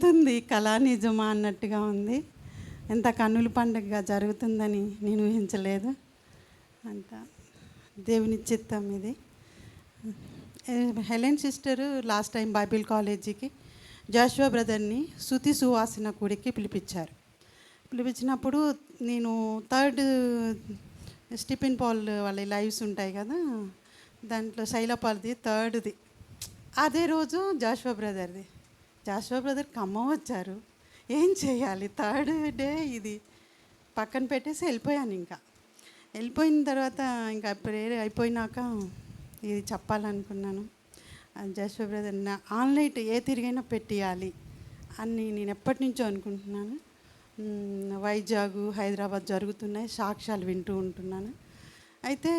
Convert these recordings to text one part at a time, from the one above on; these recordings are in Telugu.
జరుగుతుంది కళా నిజమా అన్నట్టుగా ఉంది. ఎంత కన్నుల పండుగగా జరుగుతుందని నేను ఊహించలేదు. అంత దేవుని చిత్తం ఇది. Helen sister last time Bible కాలేజీకి జాషువా బ్రదర్ని శృతి సువాసన కూడికి పిలిపించినప్పుడు నేను థర్డ్ స్టీఫెన్ పాల్ వాళ్ళ లైవ్స్ ఉంటాయి కదా, దాంట్లో శైలపాలది థర్డ్ది. అదే రోజు జాషువా బ్రదర్ ఖమ్మం వచ్చారు. ఏం చేయాలి, థర్డ్ డే ఇది పక్కన పెట్టేసి వెళ్ళిపోయాను. ఇంకా వెళ్ళిపోయిన తర్వాత ఇంకా ప్రేయర్ అయిపోయినాక ఇది చెప్పాలనుకున్నాను. జాషువా బ్రదర్ ఆన్లైన్ ఏ తిరిగైనా పెట్టియాలి అని నేను ఎప్పటి నుంచో అనుకుంటున్నాను. వైజాగ్, హైదరాబాద్ జరుగుతున్నాయి, సాక్ష్యాలు వింటూ ఉంటున్నాను. అయితే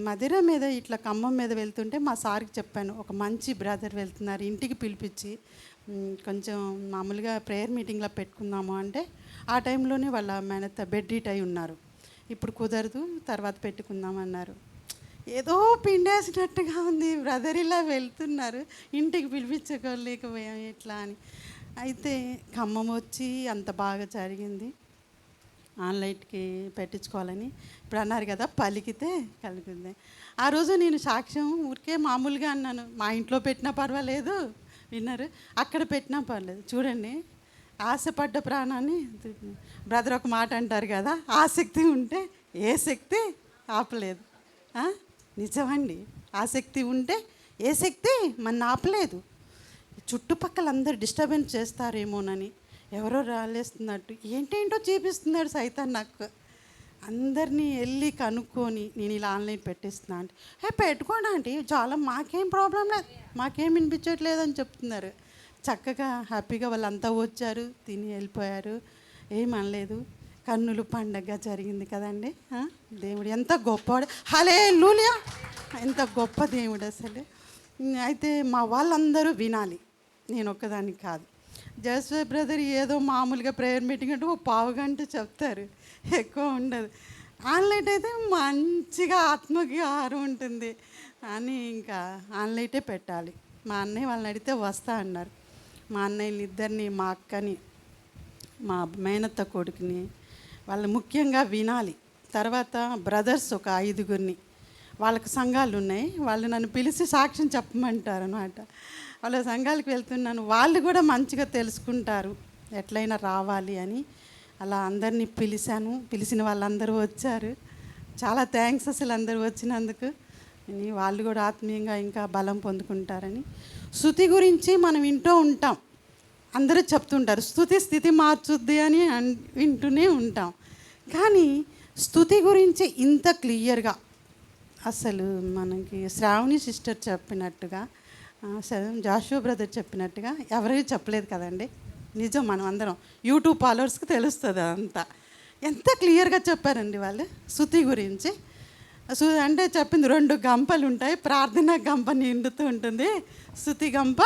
మదిర మీద ఇట్లా ఖమ్మం మీద వెళ్తుంటే మా సార్కి చెప్పాను, ఒక మంచి బ్రదర్ వెళ్తున్నారు, ఇంటికి పిలిపించి కొంచెం మామూలుగా ప్రేయర్ మీటింగ్లో పెట్టుకుందాము అంటే, ఆ టైంలోనే వాళ్ళ మేనత్త బెడ్ రీట్ అయి ఉన్నారు. ఇప్పుడు కుదరదు, తర్వాత పెట్టుకుందామన్నారు. ఏదో పిండేసినట్టుగా ఉంది, బ్రదర్ ఇలా వెళ్తున్నారు, ఇంటికి పిలిపించుకోలేకపోయాం ఎట్లా అని. అయితే ఖమ్మం వచ్చి అంత బాగా జరిగింది. ఆన్లైన్కి పెట్టించుకోవాలని ఇప్పుడు అన్నారు కదా, పలికితే కలుగుతుంది. ఆ రోజు నేను సాక్ష్యం ఊరికే మామూలుగా అన్నాను, మా ఇంట్లో పెట్టినా పర్వాలేదు, విన్నారు, అక్కడ పెట్టినా పర్లేదు. చూడండి, ఆశపడ్డ ప్రాణాన్ని బ్రదర్ ఒక మాట అంటారు కదా, ఆసక్తి ఉంటే ఏ శక్తి ఆపలేదు. నిజమండి, ఆసక్తి ఉంటే ఏ శక్తి మన ఆపలేదు. చుట్టుపక్కల అందరు డిస్టర్బెన్స్ చేస్తారేమోనని, ఎవరో రాలేస్తున్నట్టు ఏంటేంటో చూపిస్తున్నాడు సైతాన్ నాకు. అందరినీ వెళ్ళి కనుక్కొని నేను ఇలా ఆన్లైన్ పెట్టిస్తున్నా అంటే, పెట్టుకోండి అంటే చాలా, మాకేం ప్రాబ్లం లేదు, మాకేం వినిపించట్లేదు అని చెప్తున్నారు. చక్కగా హ్యాపీగా వాళ్ళంతా వచ్చారు, తిని వెళ్ళిపోయారు, ఏమనలేదు. కన్నుల పండగ జరిగింది కదండి. దేవుడు ఎంత గొప్పవాడు, హల్లెలూయా, ఎంత గొప్ప దేవుడు అసలు. అయితే మా వాళ్ళందరూ వినాలి, నేను ఒక్కదానికి కాదు. జాషువా బ్రదర్ ఏదో మామూలుగా ప్రేయర్ మీటింగ్ అంటే ఒక పావు గంట చెప్తారు, ఎక్కువ ఉండదు. ఆన్లైన్ అయితే మంచిగా ఆత్మకి ఆహారం ఉంటుంది అని ఇంకా ఆన్లైటే పెట్టాలి. మా అన్నయ్య వాళ్ళని అడిగితే వస్తా అన్నారు. మా అన్నయ్యని ఇద్దరిని, మా అక్కని, మా మేనత్త కొడుకుని, వాళ్ళు ముఖ్యంగా వినాలి. తర్వాత బ్రదర్స్ ఒక 5గురిని, వాళ్ళకి సంఘాలు ఉన్నాయి, వాళ్ళు నన్ను పిలిచి సాక్ష్యం చెప్పమంటారు అన్నమాట. వాళ్ళ సంఘాలకు వెళ్తున్నాను, వాళ్ళు కూడా మంచిగా తెలుసుకుంటారు ఎట్లయినా రావాలి అని. అలా అందరినీ పిలిచాను, పిలిచిన వాళ్ళందరూ వచ్చారు. చాలా థ్యాంక్స్ అసలు అందరూ వచ్చినందుకు. వాళ్ళు కూడా ఆత్మీయంగా ఇంకా బలం పొందుకుంటారని. స్తుతి గురించి మనం వింటూ ఉంటాం, అందరూ చెప్తుంటారు స్తుతి స్థితి మార్చుద్ది అని వింటూనే ఉంటాం. కానీ స్తుతి గురించి ఇంత క్లియర్గా అసలు మనకి శ్రావణి సిస్టర్ చెప్పినట్టుగా, జాషువా బ్రదర్ చెప్పినట్టుగా ఎవరికి చెప్పలేదు కదండి. నిజం, మనం అందరం యూట్యూబ్ ఫాలోవర్స్కి తెలుస్తుంది అంతా. ఎంత క్లియర్గా చెప్పారండి వాళ్ళు స్తుతి గురించి. అంటే చెప్పింది 2 గంపలు ఉంటాయి, ప్రార్థన గంప నిండుతూ ఉంటుంది, స్తుతి గంప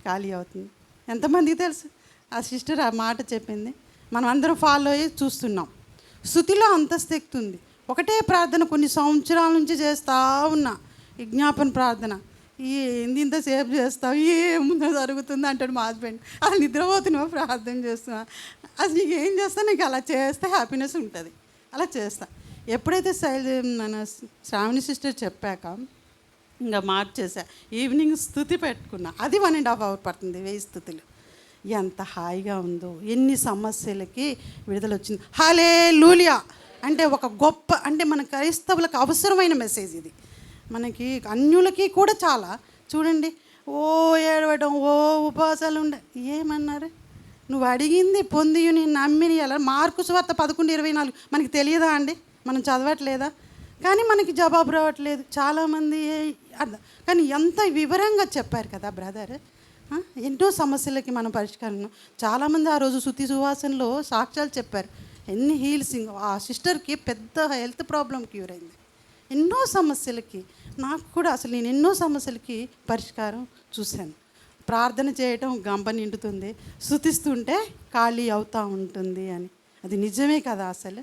ఖాళీ అవుతుంది. ఎంతమందికి తెలుసు? ఆ సిస్టర్ ఆ మాట చెప్పింది, మనం అందరం ఫాలో అయ్యి చూస్తున్నాం. స్తుతిలో అంత శక్తి ఉంది. ఒకటే ప్రార్థన కొన్ని సంవత్సరాల నుంచి చేస్తూ ఉన్నా, విజ్ఞాపన ప్రార్థన. ఇంతసేపు చేస్తావు, ఏముందో జరుగుతుంది అంటాడు మా హస్బెండ్. అసలు నిద్రపోతున్నావు, ప్రార్థన చేస్తున్నా, అసలు నీకు ఏం చేస్తా, నీకు అలా చేస్తే హ్యాపీనెస్ ఉంటుంది, అలా చేస్తా. ఎప్పుడైతే మన శ్రావణి సిస్టర్ చెప్పాక ఇంకా మార్చేసా, ఈవినింగ్ స్తుతి పెట్టుకున్నా. అది 1.5 hour పడుతుంది, 1000 స్తుతులు. ఎంత హాయిగా ఉందో, ఎన్ని సమస్యలకి విడుదల వచ్చింది. హల్లెలూయా అంటే ఒక గొప్ప, అంటే మన క్రైస్తవులకు అవసరమైన మెసేజ్ ఇది. మనకి అన్యులకి కూడా చాలా. చూడండి, ఓ ఏడవడం, ఓ ఉపవాసాలు ఉండే, ఏమన్నారు, నువ్వు అడిగింది పొంది నేను నమ్మిని. అలా మార్కు సువార్త 11:24 మనకి తెలియదా అండి? మనం చదవట్లేదా? కానీ మనకి జవాబు రావట్లేదు చాలామంది. కానీ ఎంత వివరంగా చెప్పారు కదా బ్రదర్. ఎన్నో సమస్యలకి మనం పరిష్కారం. చాలామంది ఆ రోజు స్తుతి సువాసనలో సాక్ష్యాలు చెప్పారు, ఎన్ని హీల్సింగ్. ఆ సిస్టర్కి పెద్ద హెల్త్ ప్రాబ్లం క్యూర్ అయింది. ఎన్నో సమస్యలకి, నాకు కూడా అసలు నేను ఎన్నో సమస్యలకి పరిష్కారం చూశాను. ప్రార్థన చేయటం గంప నిండుతుంది, స్తుతిస్తుంటే ఖాళీ అవుతూ ఉంటుంది అని. అది నిజమే కదా అసలు.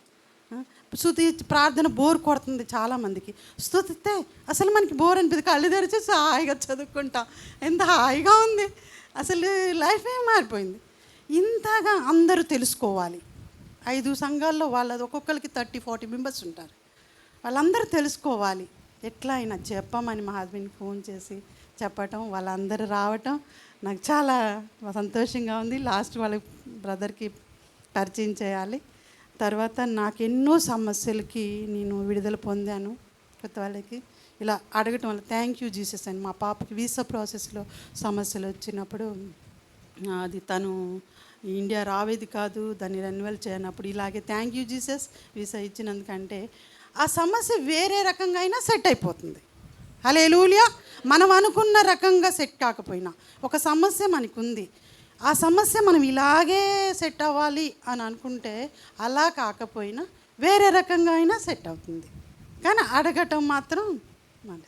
స్తుతి ప్రార్థన బోర్ కొడుతుంది చాలామందికి. స్తుతిస్తే అసలు మనకి బోర్ అనిపిస్తుంది, కళ్ళు తెరిచి హాయిగా చదువుకుంటాం, ఎంత హాయిగా ఉంది. అసలు లైఫే మారిపోయింది. ఇంతగా అందరూ తెలుసుకోవాలి. 5 సంఘాల్లో వాళ్ళది ఒక్కొక్కరికి 30-40 మెంబర్స్ ఉంటారు. వాళ్ళందరూ తెలుసుకోవాలి. ఎట్లా అయినా చెప్పమని మా హస్బెండ్కి ఫోన్ చేసి చెప్పటం, వాళ్ళందరూ రావటం నాకు చాలా సంతోషంగా ఉంది. లాస్ట్ వాళ్ళ బ్రదర్కి పరిచయం చేయాలి. తర్వాత నాకు ఎన్నో సమస్యలకి నేను విడుదల పొందాను. కొత్త వాళ్ళకి ఇలా అడగటం వల్ల థ్యాంక్ యూ జీసస్ అని. మా పాపకి వీసా ప్రాసెస్లో సమస్యలు వచ్చినప్పుడు అది తను ఇండియా రావేది కాదు, దాన్ని రెన్యువల్ చేయనప్పుడు ఇలాగే థ్యాంక్ యూ జీసస్ వీసా ఇచ్చినందుకంటే ఆ సమస్య వేరే రకంగా అయినా సెట్ అయిపోతుంది. హల్లెలూయా. మనం అనుకున్న రకంగా సెట్ కాకపోయినా ఒక సమస్య మనకుంది, ఆ సమస్య మనం ఇలాగే సెట్ అవ్వాలి అని అనుకుంటే అలా కాకపోయినా వేరే రకంగా అయినా సెట్ అవుతుంది. కానీ అడగటం మాత్రం మన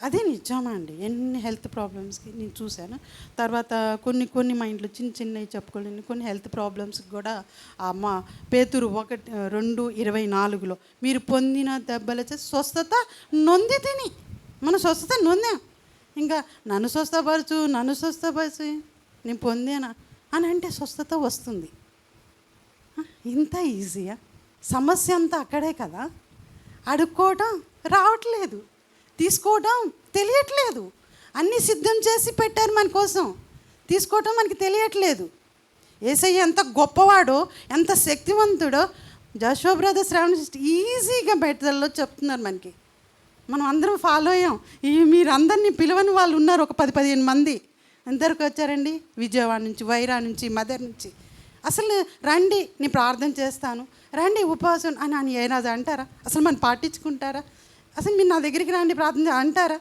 అదే నిజమండి. ఎన్ని హెల్త్ ప్రాబ్లమ్స్కి నేను చూశాను. తర్వాత కొన్ని మా ఇంట్లో చిన్నవి చెప్పుకోలేని కొన్ని హెల్త్ ప్రాబ్లమ్స్కి కూడా అమ్మ పేతురు 1:2:24 మీరు పొందిన దెబ్బల స్వస్థత నొంది తిని మన స్వస్థత నొందాం. ఇంకా నన్ను స్వస్థపరచు నేను పొందానా అని అంటే స్వస్థత వస్తుంది. ఇంత ఈజీయా? సమస్య అంతా అక్కడే కదా. అడుక్కోవటం రావట్లేదు, తీసుకోవటం తెలియట్లేదు. అన్నీ సిద్ధం చేసి పెట్టారు మన కోసం, తీసుకోవటం మనకి తెలియట్లేదు. యేసయ్య ఎంత గొప్పవాడో, ఎంత శక్తివంతుడో జాషువా బ్రదర్ శ్రావణ ఈజీగా బెటర్లో చెప్తున్నారు మనకి. మనం అందరం ఫాలో అయ్యాం. మీరు అందరినీ పిలవని వాళ్ళు ఉన్నారు, ఒక 10-15 మంది. ఎంతవరకు వచ్చారండి? విజయవాడ నుంచి, వైరా నుంచి, మదర్ నుంచి. అసలు రండి నేను ప్రార్థన చేస్తాను, రండి ఉపవాసం అని ఏనాది అంటారా? అసలు మనం పాటించుకుంటారా? అసలు మీరు నా దగ్గరికి రండి ప్రార్థన అంటారా?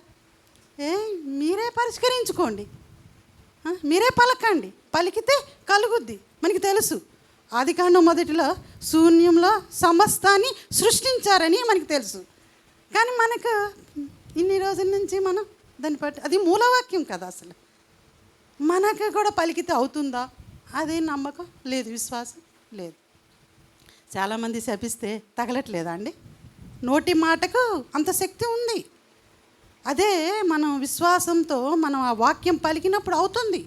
మీరే పరిష్కరించుకోండి, మీరే పలకండి, పలికితే కలుగుద్ది. మనకి తెలుసు ఆదికాండం 1 శూన్యంలో సమస్తాన్ని సృష్టించారని మనకి తెలుసు. కానీ మనకు ఇన్ని రోజుల నుంచి మనం దాన్ని బట్టి అది మూలవాక్యం కదా, అసలు మనకు కూడా పలికితే అవుతుందా? అదే నమ్మకం లేదు, విశ్వాసం లేదు. చాలామంది శపిస్తే తగలట్లేదా అండి? నోటి మాటకు అంత శక్తి ఉంది. అదే మనం విశ్వాసంతో మనం ఆ వాక్యం పలికినప్పుడు అవుతుంది.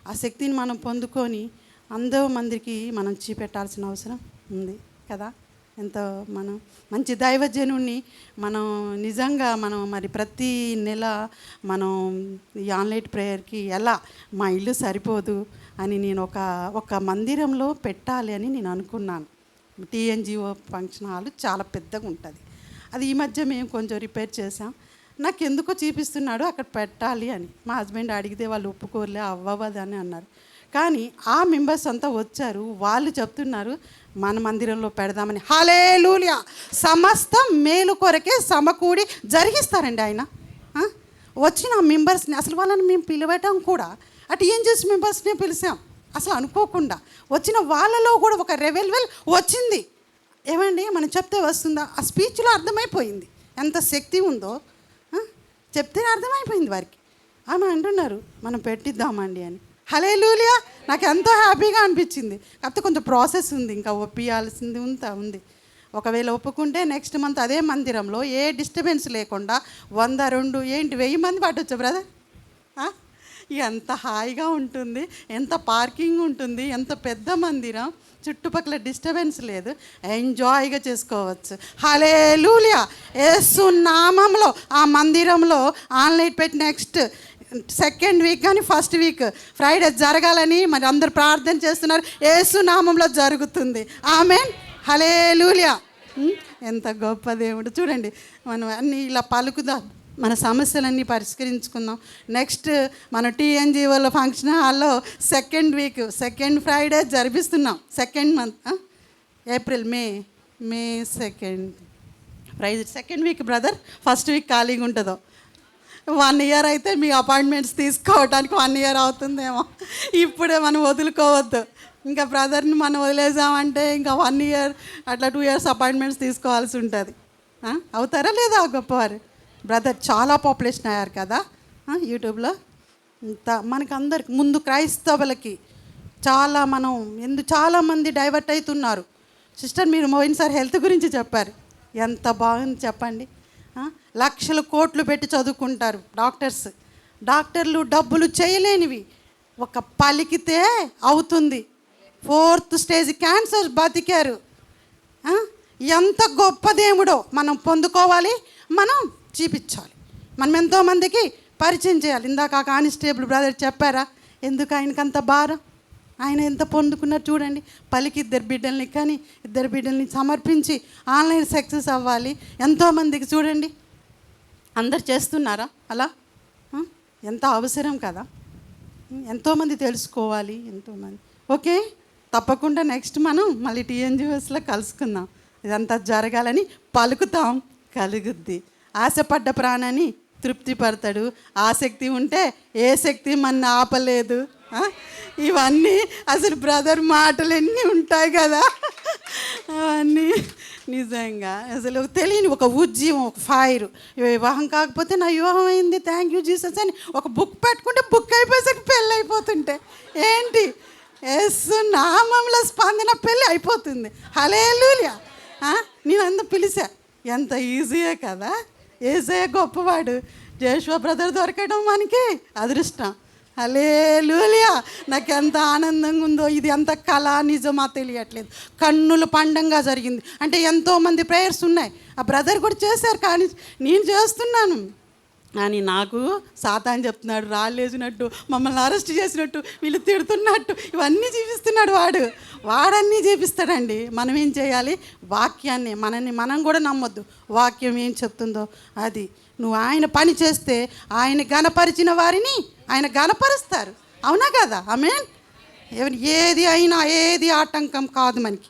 ఆ శక్తిని మనం పొందుకొని అందరూ మందికి మనం చూపెట్టాల్సిన అవసరం ఉంది కదా. ఎంతో మనం మంచి దైవజనుణ్ణి మనం నిజంగా మనం మరి ప్రతి నెల మనం ఈ ఆన్లైన్ ప్రేయర్కి ఎలా మా ఇల్లు సరిపోదు అని నేను ఒక మందిరంలో పెట్టాలి అని నేను అనుకున్నాను. టీఎన్జిఓ ఫంక్షన్ హాల్ చాలా పెద్దగా ఉంటుంది. అది ఈ మధ్య మేము కొంచెం రిపేర్ చేసాం. నాకు ఎందుకో చూపిస్తున్నాడు అక్కడ పెట్టాలి అని. మా హస్బెండ్ అడిగితే వాళ్ళు ఒప్పుకోరులే, అవ్వదని అన్నారు. కానీ ఆ మెంబర్స్ అంతా వచ్చారు, వాళ్ళు చెప్తున్నారు మన మందిరంలో పెడదామని. హల్లెలూయా. సమస్త మేలు కొరకే సమకూడి జరిగిస్తారండి ఆయన. వచ్చిన మెంబర్స్ని అసలు వాళ్ళని మేము పిలవటం కూడా అటు ఏం చేసి మెంబర్స్ని పిలిచాం అసలు అనుకోకుండా. వచ్చిన వాళ్ళలో కూడా ఒక రెవెల్వెల్ వచ్చింది. ఏమండి మనం చెప్తే వస్తుందా? ఆ స్పీచ్లో అర్థమైపోయింది ఎంత శక్తి ఉందో. చెప్తే అర్థమైపోయింది వారికి. ఆమె అంటున్నారు మనం పెట్టిద్దామండి అని. హల్లెలూయా. నాకు ఎంతో హ్యాపీగా అనిపించింది. కాకపోతే కొంచెం ప్రాసెస్ ఉంది, ఇంకా ఒప్పియాల్సింది ఉంది. ఒకవేళ ఒప్పుకుంటే నెక్స్ట్ మంత్ అదే మందిరంలో ఏ డిస్టర్బెన్స్ లేకుండా 100-200 మంది పట్టొచ్చు బ్రదర్. ఎంత హాయిగా ఉంటుంది, ఎంత పార్కింగ్ ఉంటుంది, ఎంత పెద్ద మందిరం, చుట్టుపక్కల డిస్టర్బెన్స్ లేదు, ఎంజాయ్గా చేసుకోవచ్చు. హల్లెలూయా. యేసు నామంలో ఆ మందిరంలో ఆన్లైన్ పెట్టి నెక్స్ట్ 2nd వీక్ కానీ 1st వీక్ ఫ్రైడే జరగాలని మరి అందరు ప్రార్థన చేస్తున్నారు. యేసు నామంలో జరుగుతుంది. ఆమేన్. హల్లెలూయా. ఎంత గొప్ప దేవుడు. చూడండి మనం అన్నీ ఇలా పలుకుదాం, మన సమస్యలన్నీ పరిష్కరించుకుందాం. నెక్స్ట్ మన టీఎన్జిఓలో ఫంక్షన్ హాల్లో 2nd వీక్ 2nd ఫ్రైడే జరిపిస్తున్నాం. 2nd month April May 2nd Friday 2nd week brother. 1st week ఖాళీగా ఉంటుందో. 1 ఇయర్ అయితే మీ అపాయింట్మెంట్స్ తీసుకోవడానికి 1 ఇయర్ అవుతుందేమో. ఇప్పుడే మనం వదులుకోవద్దు. ఇంకా బ్రదర్ని మనం వదిలేసామంటే ఇంకా 1 ఇయర్ అట్లా 2 ఇయర్స్ అపాయింట్మెంట్స్ తీసుకోవాల్సి ఉంటుంది. అవుతారా లేదా గొప్పవారు? బ్రదర్ చాలా పాపులేషన్ అయ్యారు కదా యూట్యూబ్లో. ఇంత మనకు అందరికి ముందు క్రైస్తవులకి చాలామంది డైవర్ట్ అవుతున్నారు. సిస్టర్ మీరు పోయినసారి హెల్త్ గురించి చెప్పారు, ఎంత బాగుంది చెప్పండి. లక్షలు కోట్లు పెట్టి చదువుకుంటారు డాక్టర్లు, డబ్బులు చేయలేనివి ఒక పలికితే అవుతుంది. 4th స్టేజ్ క్యాన్సర్ బతికారు. ఎంత గొప్ప దేవుడో మనం పొందుకోవాలి, మనం చూపించాలి, మనం ఎంతోమందికి పరిచయం చేయాలి. ఇందాక కానిస్టేబుల్ బ్రదర్ చెప్పారా ఎందుకు ఆయనకి అంత భారం? ఆయన ఎంత పొందుకున్నారు చూడండి. పలికి 2 బిడ్డల్ని కానీ 2 బిడ్డల్ని సమర్పించి ఆన్లైన్ సక్సెస్ అవ్వాలి. ఎంతోమందికి చూడండి, అందరు చేస్తున్నారా అలా? ఎంత అవసరం కదా, ఎంతోమంది తెలుసుకోవాలి, ఎంతోమంది. ఓకే, తప్పకుండా నెక్స్ట్ మనం మళ్ళీ TNGOSలో కలుసుకుందాం. ఇదంతా జరగాలని పలుకుతాం, కలుగుద్ది. ఆశపడ్డ ప్రాణాన్ని తృప్తిపడతాడు. ఆసక్తి ఉంటే ఏ శక్తి మన ఆపలేదు. ఇవన్నీ అసలు బ్రదర్ మాటలు ఎన్ని ఉంటాయి కదా, అవన్నీ నిజంగా అసలు తెలియని ఒక ఉద్యమం, ఒక ఫైర్. వివాహం కాకపోతే నా వివాహం అయింది, థ్యాంక్ యూ జీసస్ అని ఒక బుక్ పెట్టుకుంటే బుక్ అయిపోయేసరికి పెళ్ళి అయిపోతుంటే ఏంటి, యేసు నామంలో స్పందన పెళ్ళి అయిపోతుంది. హల్లెలూయా. నేను అంత పిలిచా, ఎంత ఈజీయే కదా. యేసయ్య గొప్పవాడు. జోషువా బ్రదర్ దొరకడం మనకి అదృష్టం. హల్లెలూయా. నాకు ఎంత ఆనందంగా ఉందో. ఇది ఎంత కళ నిజమా తెలియట్లేదు. కన్నుల పండంగా జరిగింది. అంటే ఎంతోమంది ప్రేయర్స్ ఉన్నాయి, ఆ బ్రదర్ కూడా చేశారు, కానీ నేను చేస్తున్నాను. కానీ నాకు సాతాను చెప్తున్నాడు, రాళ్ళేసినట్టు, మమ్మల్ని అరెస్ట్ చేసినట్టు, వీళ్ళు తిడుతున్నట్టు, ఇవన్నీ చూపిస్తున్నాడు వాడన్నీ చూపిస్తాడండి. మనం ఏం చేయాలి? వాక్యాన్ని మనం కూడా నమ్మొద్దు. వాక్యం ఏం చెప్తుందో అది. నువ్వు ఆయన పని చేస్తే ఆయన గణపరిచిన వారిని ఆయన గణపరుస్తారు. అవునా కదా? ఆమేన్. ఏది ఆటంకం కాదు మనకి,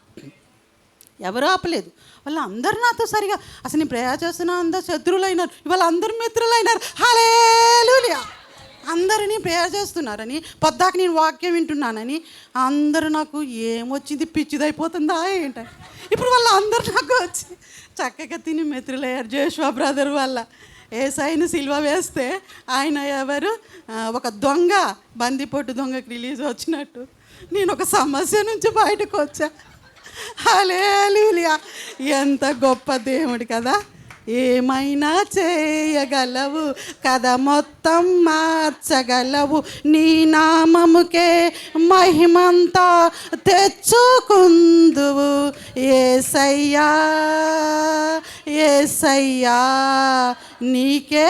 ఎవరు ఆపలేదు. వాళ్ళు అందరూ నాతో సరిగా అసలు నేను ప్రేయర్ చేస్తున్నా, అందరు శత్రువులు అయినారు, ఇవాళ అందరూ మిత్రులు అయినారు. హల్లెలూయా. అందరినీ ప్రేయర్ చేస్తున్నారని, పొద్దాక నేను వాక్యం వింటున్నానని అందరూ నాకు ఏమొచ్చింది, పిచ్చిదైపోతుందా ఏంటంటే, ఇప్పుడు వాళ్ళు అందరూ నాకు వచ్చి చక్కగా తిని మిత్రులయ్యారు. జోషువా బ్రదర్ వల్ల యేసయ్యను సిలువ వేస్తే ఆయన ఎవరు, ఒక దొంగ, బందిపోటు దొంగకి రిలీజ్ వచ్చినట్టు నేను ఒక సమస్య నుంచి బయటకు వచ్చా. హల్లెలూయా. ఎంత గొప్ప దేవుడు కదా. ఏమైనా చేయగలవు కదా, మొత్తం మార్చగలవు, నీ నామముకే మహిమంతా తెచ్చుకుందువు. యేసయ్యా యేసయ్యా నీకే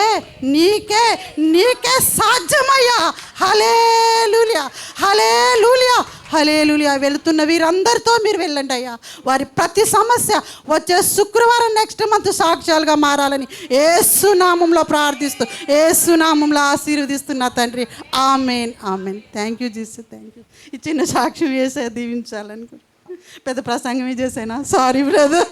నీకే నీకే సాధ్యమయ్యా. హల్లెలూయా హల్లెలూయా హల్లెలూయా. వెళుతున్న వీరందరితో మీరు వెళ్ళండి అయ్యా. వారి ప్రతి సమస్య వచ్చే శుక్రవారం నెక్స్ట్ మంత్ సాక్ష్యాలుగా మారాలని యేసు నామంలో ప్రార్థిస్తూ యేసు నామంలో ఆశీర్వదిస్తున్నా తండ్రి. Amen amen. Thank you Jesus, thank you. ఈ చిన్న సాక్ష్యం వేసే దీవించాలనుకో. పెద్ద ప్రసంగమే చేసానా? Sorry brother.